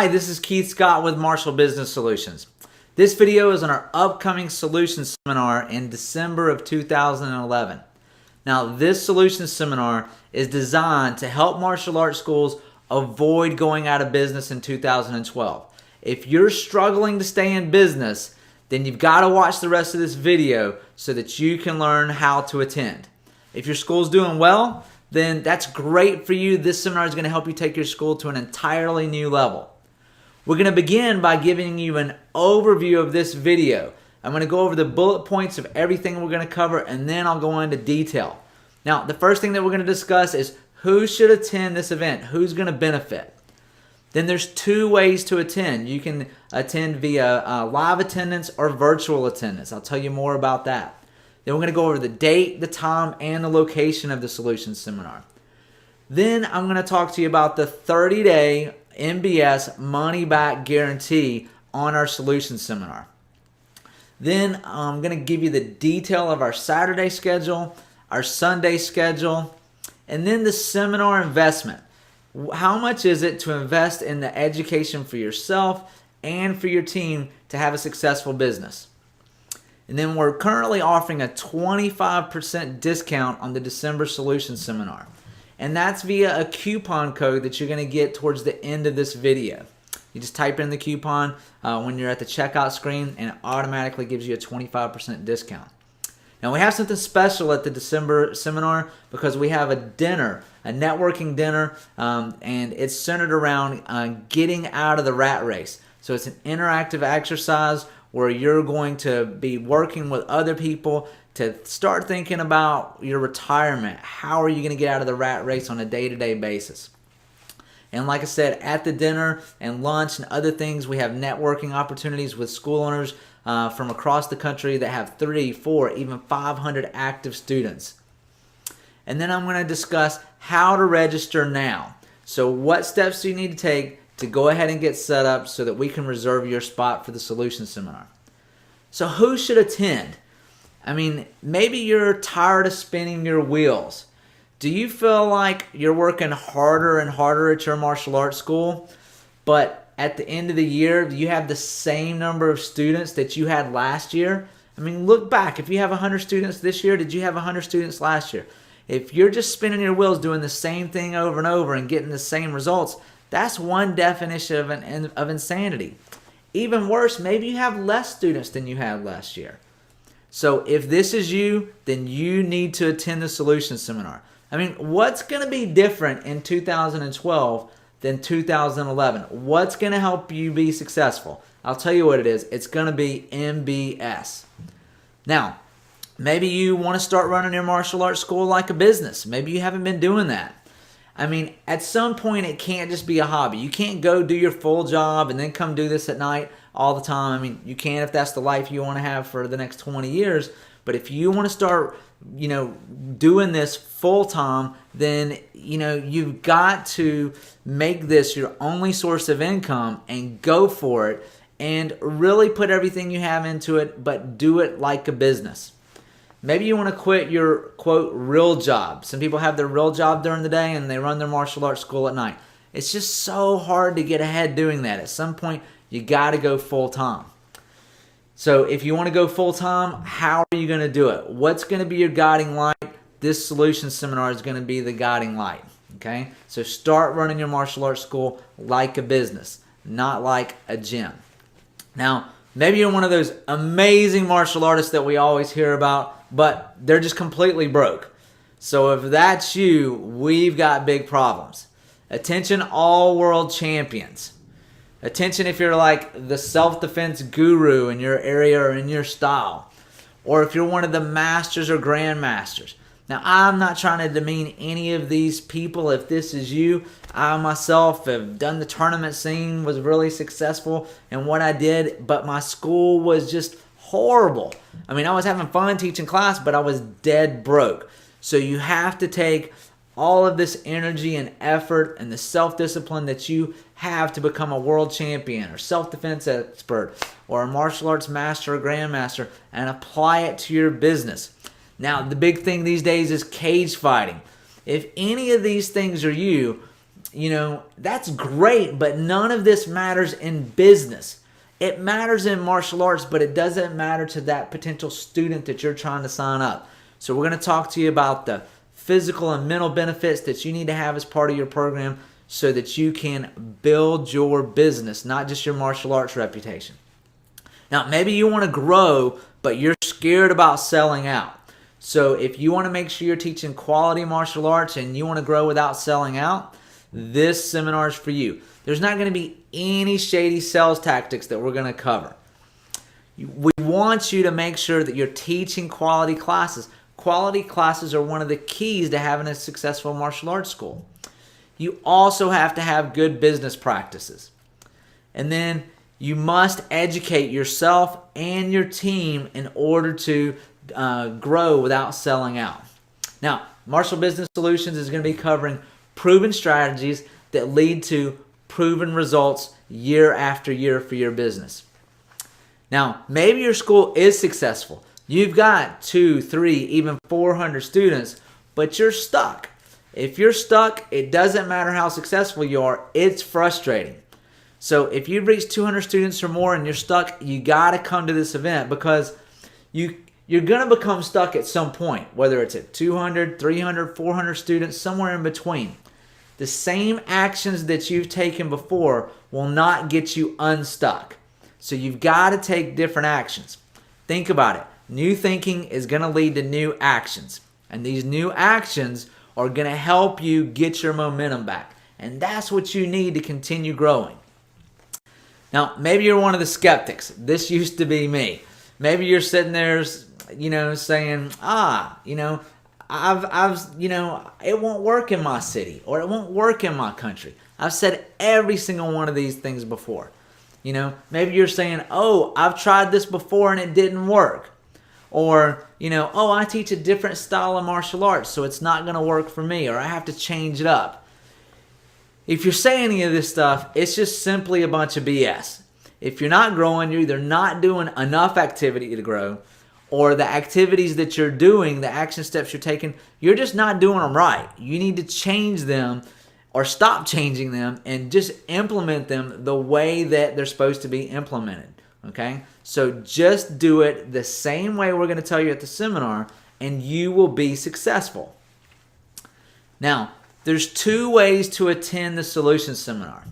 Hi, this is Keith Scott with Marshall Business Solutions. This video is on our upcoming Solutions Seminar in December of 2011. Now, this Solutions Seminar is designed to help martial arts schools avoid going out of business in 2012. If you're struggling to stay in business, then you've got to watch the rest of this video so that you can learn how to attend. If your school's doing well, then that's great for you. This seminar is going to help you take your school to an entirely new level. We're going to begin by giving you an overview of this video. I'm going to go over the bullet points of everything we're going to cover, and then I'll go into detail. Now, the first thing that we're going to discuss is who should attend this event, who's going to benefit. Then there's two ways to attend. You can attend via live attendance or virtual attendance. I'll tell you more about that. Then we're going to go over the date, the time, and the location of the Solutions Seminar. Then I'm going to talk to you about the 30-day MBS money-back guarantee on our Solutions Seminar. Then I'm going to give you the detail of our Saturday schedule, our Sunday schedule, and then the seminar investment. How much is it to invest in the education for yourself and for your team to have a successful business? And then we're currently offering a 25% discount on the December Solutions Seminar. And that's via a coupon code that you're going to get towards the end of this video. You just type in the coupon when you're at the checkout screen, and it automatically gives you a 25% discount. Now, we have something special at the December seminar because we have a dinner, a networking dinner, and it's centered around getting out of the rat race. So it's an interactive exercise where you're going to be working with other people to start thinking about your retirement. How are you going to get out of the rat race on a day-to-day basis? And like I said, at the dinner and lunch and other things, we have networking opportunities with school owners from across the country that have 3, 4, even 500 active students. And then I'm going to discuss how to register now. So what steps do you need to take to go ahead and get set up so that we can reserve your spot for the Solutions Seminar? So who should attend? I mean, maybe you're tired of spinning your wheels. Do you feel like you're working harder and harder at your martial arts school, but at the end of the year, you have the same number of students that you had last year? I mean, look back. If you have 100 students this year, did you have 100 students last year? If you're just spinning your wheels doing the same thing over and over and getting the same results, that's one definition of insanity. Even worse, maybe you have less students than you had last year. So if this is you, then you need to attend the Solutions Seminar. I mean, what's going to be different in 2012 than 2011? What's going to help you be successful? I'll tell you what it is. It's going to be MBS. Now, maybe you want to start running your martial arts school like a business. Maybe you haven't been doing that. I mean, at some point, it can't just be a hobby. You can't go do your full job and then come do this at night all the time. I mean, you can if that's the life you want to have for the next 20 years. But if you want to start, doing this full time, then, you've got to make this your only source of income and go for it and really put everything you have into it, but do it like a business. Maybe you want to quit your, quote, real job. Some people have their real job during the day and they run their martial arts school at night. It's just so hard to get ahead doing that. At some point, you got to go full time. So if you want to go full time, how are you going to do it? What's going to be your guiding light? This Solutions Seminar is going to be the guiding light. Okay? So start running your martial arts school like a business, not like a gym. Now, maybe you're one of those amazing martial artists that we always hear about, but they're just completely broke. So if that's you, we've got big problems. Attention, all world champions. Attention if you're like the self-defense guru in your area or in your style. Or if you're one of the masters or grandmasters. Now, I'm not trying to demean any of these people. If this is you, I myself have done the tournament scene, was really successful in what I did, but my school was just horrible. I mean, I was having fun teaching class, but I was dead broke. So you have to take all of this energy and effort and the self-discipline that you have to become a world champion or self-defense expert or a martial arts master or grandmaster and apply it to your business. Now, the big thing these days is cage fighting. If any of these things are you, that's great, but none of this matters in business. It matters in martial arts, but it doesn't matter to that potential student that you're trying to sign up. So we're going to talk to you about the physical and mental benefits that you need to have as part of your program so that you can build your business, not just your martial arts reputation. Now, maybe you want to grow, but you're scared about selling out. So if you want to make sure you're teaching quality martial arts and you want to grow without selling out, this seminar is for you. There's not going to be any shady sales tactics that we're going to cover. We want you to make sure that you're teaching quality classes. Quality classes are one of the keys to having a successful martial arts school. You also have to have good business practices. And then you must educate yourself and your team in order to grow without selling out. Now, Martial Business Solutions is going to be covering proven strategies that lead to proven results year after year for your business. Now, maybe your school is successful. You've got 200, 300, even 400 students, but you're stuck. If you're stuck, it doesn't matter how successful you are, it's frustrating. So if you've reached 200 students or more and you're stuck, you got to come to this event because you're going to become stuck at some point, whether it's at 200, 300, 400 students, somewhere in between. The same actions that you've taken before will not get you unstuck. So you've got to take different actions. Think about it. New thinking is going to lead to new actions. And these new actions are going to help you get your momentum back. And that's what you need to continue growing. Now, maybe you're one of the skeptics. This used to be me. Maybe you're sitting there, saying, it won't work in my city or it won't work in my country. I've said every single one of these things before. Maybe you're saying, I've tried this before and it didn't work. Or, I teach a different style of martial arts, so it's not going to work for me, or I have to change it up. If you're saying any of this stuff, it's just simply a bunch of BS. If you're not growing, you're either not doing enough activity to grow, or the activities that you're doing, the action steps you're taking, you're just not doing them right. You need to change them or stop changing them and just implement them the way that they're supposed to be implemented. Okay? So just do it the same way we're going to tell you at the seminar, and you will be successful. Now, there's 2 ways to attend the Solutions Seminar.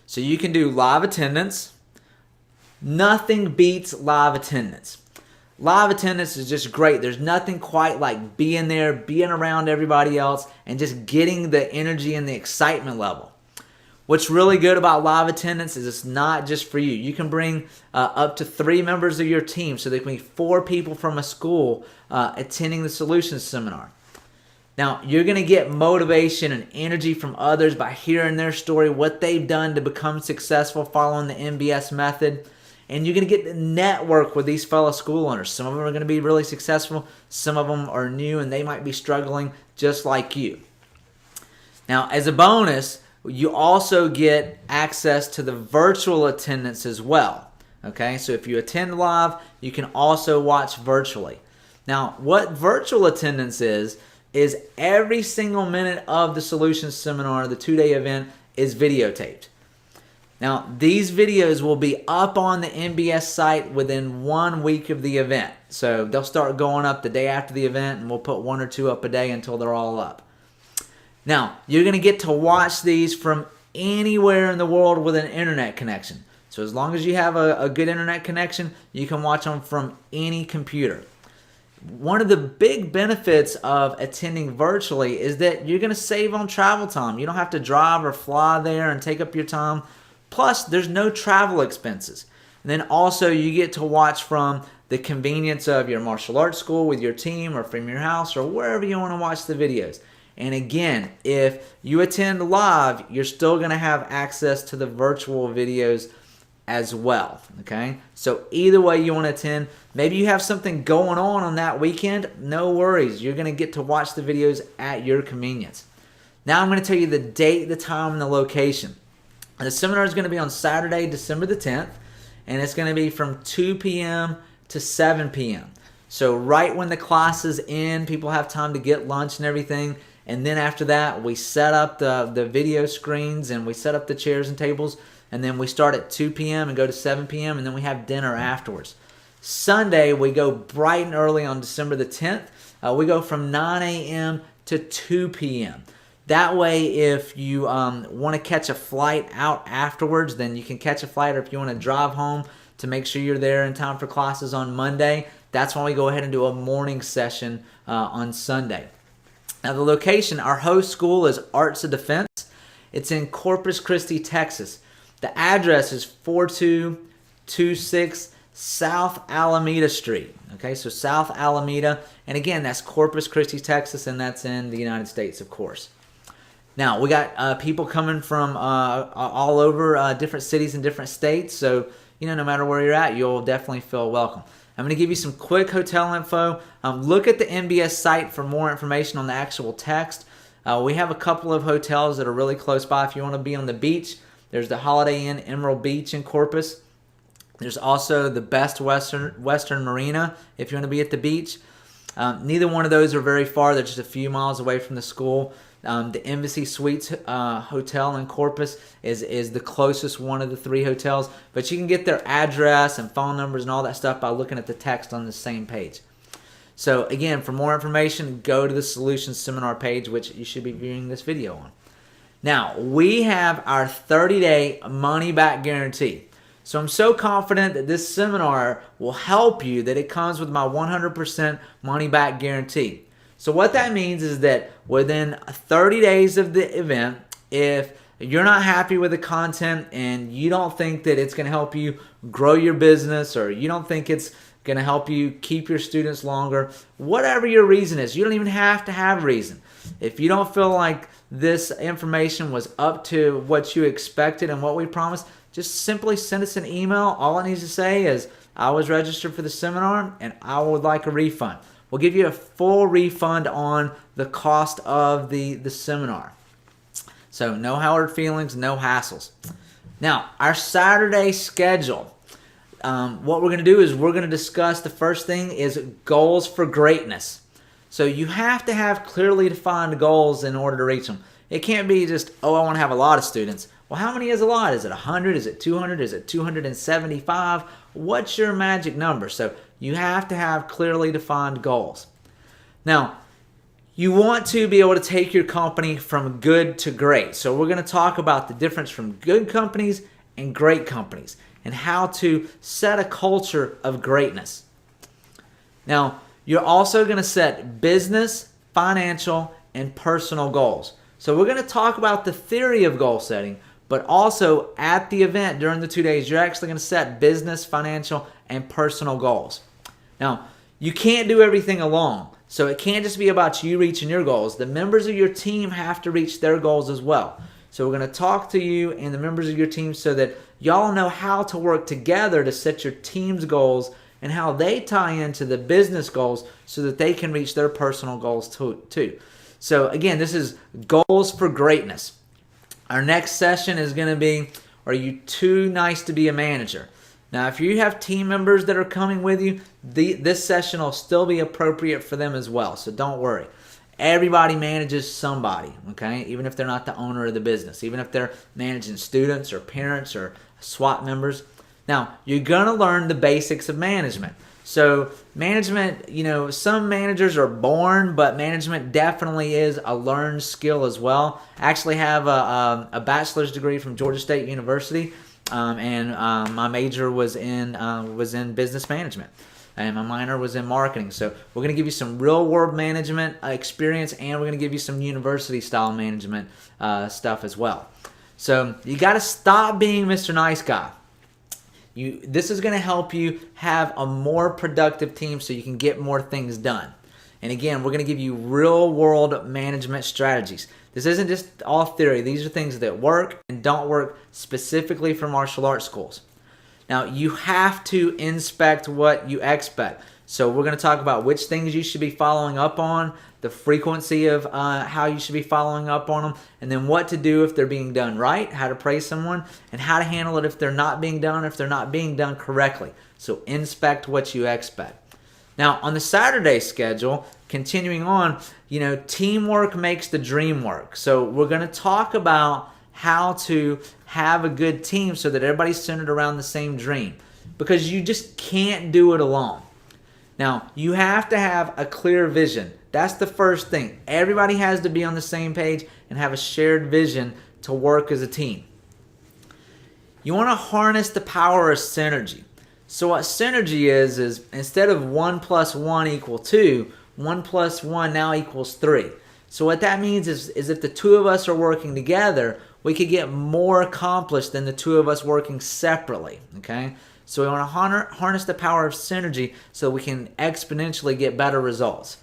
So you can do live attendance. Nothing beats live attendance. Live attendance is just great. There's nothing quite like being there, being around everybody else, and just getting the energy and the excitement level. What's really good about live attendance is it's not just for you. You can bring up to 3 members of your team, so there can be 4 people from a school attending the Solutions Seminar. Now, you're going to get motivation and energy from others by hearing their story, what they've done to become successful following the MBS method. And you're going to get to network with these fellow school owners. Some of them are going to be really successful. Some of them are new and they might be struggling just like you. Now, as a bonus, you also get access to the virtual attendance as well. Okay, so if you attend live, you can also watch virtually. Now, what virtual attendance is every single minute of the Solutions Seminar, the 2-day event, is videotaped. Now, these videos will be up on the MBS site within 1 week of the event. So they'll start going up the day after the event, and we'll put 1 or 2 up a day until they're all up. Now, you're going to get to watch these from anywhere in the world with an internet connection. So as long as you have a good internet connection, you can watch them from any computer. One of the big benefits of attending virtually is that you're going to save on travel time. You don't have to drive or fly there and take up your time. Plus, there's no travel expenses. And then also you get to watch from the convenience of your martial arts school with your team or from your house or wherever you want to watch the videos. And again, if you attend live, you're still going to have access to the virtual videos as well. Okay? So either way you want to attend, maybe you have something going on that weekend, no worries. You're going to get to watch the videos at your convenience. Now I'm going to tell you the date, the time, and the location. The seminar is going to be on Saturday, December the 10th, and it's going to be from 2 p.m. to 7 p.m. So right when the classes end, people have time to get lunch and everything, And then after that, we set up the video screens and we set up the chairs and tables. And then we start at 2 p.m. and go to 7 p.m. and then we have dinner afterwards. Sunday, we go bright and early on December the 10th. We go from 9 a.m. to 2 p.m. That way, if you want to catch a flight out afterwards, then you can catch a flight, or if you want to drive home to make sure you're there in time for classes on Monday, that's when we go ahead and do a morning session on Sunday. Now, the location, our host school is Arts of Defense. It's in Corpus Christi, Texas. The address is 4226 South Alameda Street. Okay, so South Alameda, and again, that's Corpus Christi, Texas, and that's in the United States, of course. Now, we got people coming from all over different cities and different states, so no matter where you're at, you'll definitely feel welcome. I'm going to give you some quick hotel info. Look at the MBS site for more information on the actual text. We have a couple of hotels that are really close by. If you want to be on the beach, there's the Holiday Inn Emerald Beach in Corpus. There's also the Best Western Marina if you want to be at the beach. Neither one of those are very far. They're just a few miles away from the school. The Embassy Suites Hotel in Corpus is the closest one of the three hotels. But you can get their address and phone numbers and all that stuff by looking at the text on the same page. So again, for more information, go to the Solutions Seminar page, which you should be viewing this video on. Now, we have our 30-day money-back guarantee. So I'm so confident that this seminar will help you that it comes with my 100% money-back guarantee. So what that means is that within 30 days of the event, if you're not happy with the content and you don't think that it's going to help you grow your business, or you don't think it's going to help you keep your students longer, whatever your reason is, you don't even have to have a reason. If you don't feel like this information was up to what you expected and what we promised, just simply send us an email. All it needs to say is, I was registered for the seminar and I would like a refund. We'll give you a full refund on the cost of the seminar. So no hard feelings, no hassles. Now, our Saturday schedule. What we're going to do is we're going to discuss, the first thing is goals for greatness. So you have to have clearly defined goals in order to reach them. It can't be just, I want to have a lot of students. Well, how many is a lot? Is it 100? Is it 200? Is it 275? What's your magic number? So you have to have clearly defined goals. Now, you want to be able to take your company from good to great. So we're going to talk about the difference from good companies and great companies and how to set a culture of greatness. Now, you're also going to set business, financial, and personal goals. So we're going to talk about the theory of goal setting, but also at the event during the 2 days, you're actually going to set business, financial, and personal goals. Now, you can't do everything alone. So it can't just be about you reaching your goals. The members of your team have to reach their goals as well. So we're going to talk to you and the members of your team so that y'all know how to work together to set your team's goals and how they tie into the business goals so that they can reach their personal goals too. So again, this is goals for greatness. Our next session is going to be, are you too nice to be a manager? Now, if you have team members that are coming with you, this session will still be appropriate for them as well. So don't worry. Everybody manages somebody, okay? Even if they're not the owner of the business, even if they're managing students or parents or SWAT members. Now, you're going to learn the basics of management. So management, some managers are born, but management definitely is a learned skill as well. I actually have a bachelor's degree from Georgia State University, and my major was in business management, and my minor was in marketing. So we're going to give you some real-world management experience, and we're going to give you some university-style management stuff as well. So you got to stop being Mr. Nice Guy. This is going to help you have a more productive team so you can get more things done. And again, we're going to give you real-world management strategies. This isn't just all theory. These are things that work and don't work specifically for martial arts schools. Now, you have to inspect what you expect. So we're going to talk about which things you should be following up on, the frequency of how you should be following up on them, and then what to do if they're being done right, how to praise someone, and how to handle it if they're not being done, if they're not being done correctly. So inspect what you expect. Now, on the Saturday schedule, continuing on, teamwork makes the dream work. So we're going to talk about how to have a good team so that everybody's centered around the same dream, because you just can't do it alone. Now, you have to have a clear vision. That's the first thing. Everybody has to be on the same page and have a shared vision to work as a team. You want to harness the power of synergy. So what synergy is instead of 1 + 1 = 2, 1 + 1 now equals 3. So what that means is if the two of us are working together, we could get more accomplished than the two of us working separately, okay? So we want to harness the power of synergy so we can exponentially get better results.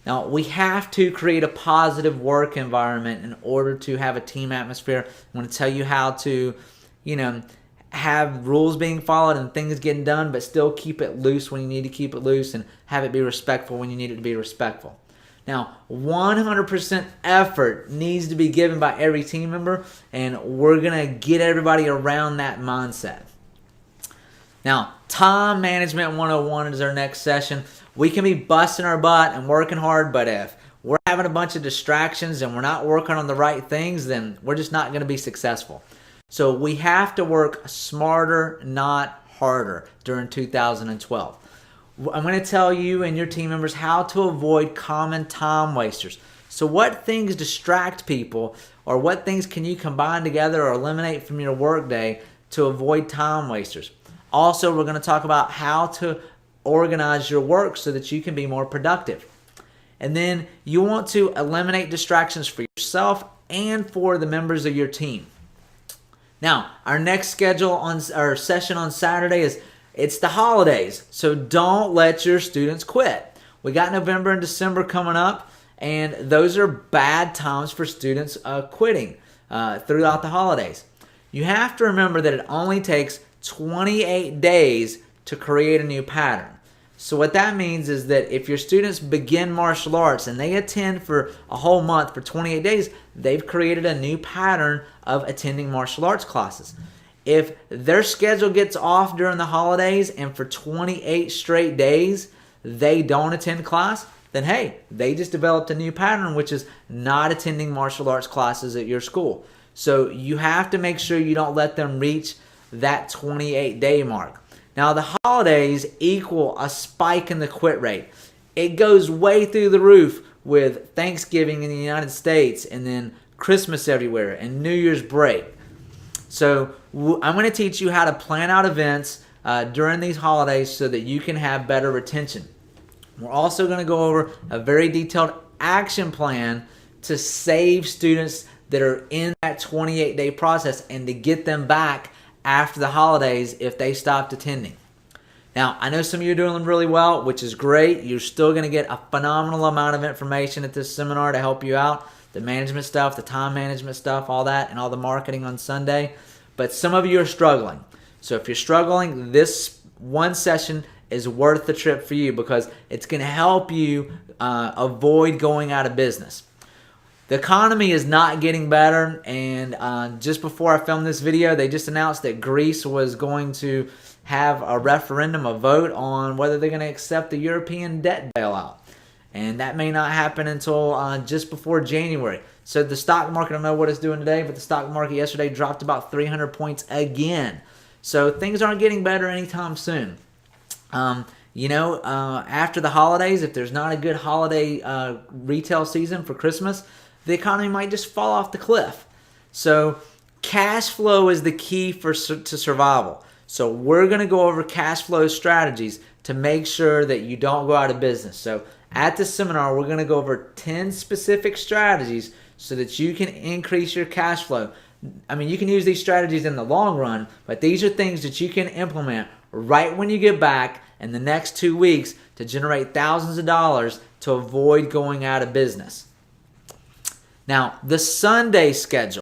Now, we have to create a positive work environment in order to have a team atmosphere. I'm going to tell you how to, have rules being followed and things getting done, but still keep it loose when you need to keep it loose and have it be respectful when you need it to be respectful. Now, 100% effort needs to be given by every team member, and we're going to get everybody around that mindset. Now, time management 101 is our next session. We can be busting our butt and working hard, but if we're having a bunch of distractions and we're not working on the right things, then we're just not going to be successful. So we have to work smarter, not harder during 2012. I'm going to tell you and your team members how to avoid common time wasters. So what things distract people, or what things can you combine together or eliminate from your workday to avoid time wasters? Also, we're going to talk about how to organize your work so that you can be more productive. And then you want to eliminate distractions for yourself and for the members of your team. Now, our next session on Saturday it's the holidays, so don't let your students quit. We got November and December coming up, and those are bad times for students quitting throughout the holidays. You have to remember that it only takes 28 days to create a new pattern. So what that means is that if your students begin martial arts and they attend for a whole month for 28 days, they've created a new pattern of attending martial arts classes. If their schedule gets off during the holidays and for 28 straight days they don't attend class, then hey, they just developed a new pattern, which is not attending martial arts classes at your school. So you have to make sure you don't let them reach that 28-day mark. Now, the holidays equal a spike in the quit rate. It goes way through the roof with Thanksgiving in the United States and then Christmas everywhere and New Year's break. So I'm going to teach you how to plan out events during these holidays so that you can have better retention. We're also going to go over a very detailed action plan to save students that are in that 28-day process and to get them back after the holidays if they stopped attending. Now, I know some of you are doing really well, which is great. You're still going to get a phenomenal amount of information at this seminar to help you out. The management stuff, the time management stuff, all that, and all the marketing on Sunday. But some of you are struggling. So if you're struggling, this one session is worth the trip for you because it's going to help you avoid going out of business. The economy is not getting better, and just before I filmed this video, they just announced that Greece was going to have a referendum, a vote on whether they're going to accept the European debt bailout. And that may not happen until just before January. So the stock market, I don't know what it's doing today, but the stock market yesterday dropped about 300 points again. So things aren't getting better anytime soon. After the holidays, if there's not a good holiday retail season for Christmas, the economy might just fall off the cliff. So cash flow is the key to survival. So we're going to go over cash flow strategies to make sure that you don't go out of business. So at this seminar, we're going to go over 10 specific strategies so that you can increase your cash flow. I mean, you can use these strategies in the long run, but these are things that you can implement right when you get back in the next 2 weeks to generate thousands of dollars to avoid going out of business. Now, the Sunday schedule.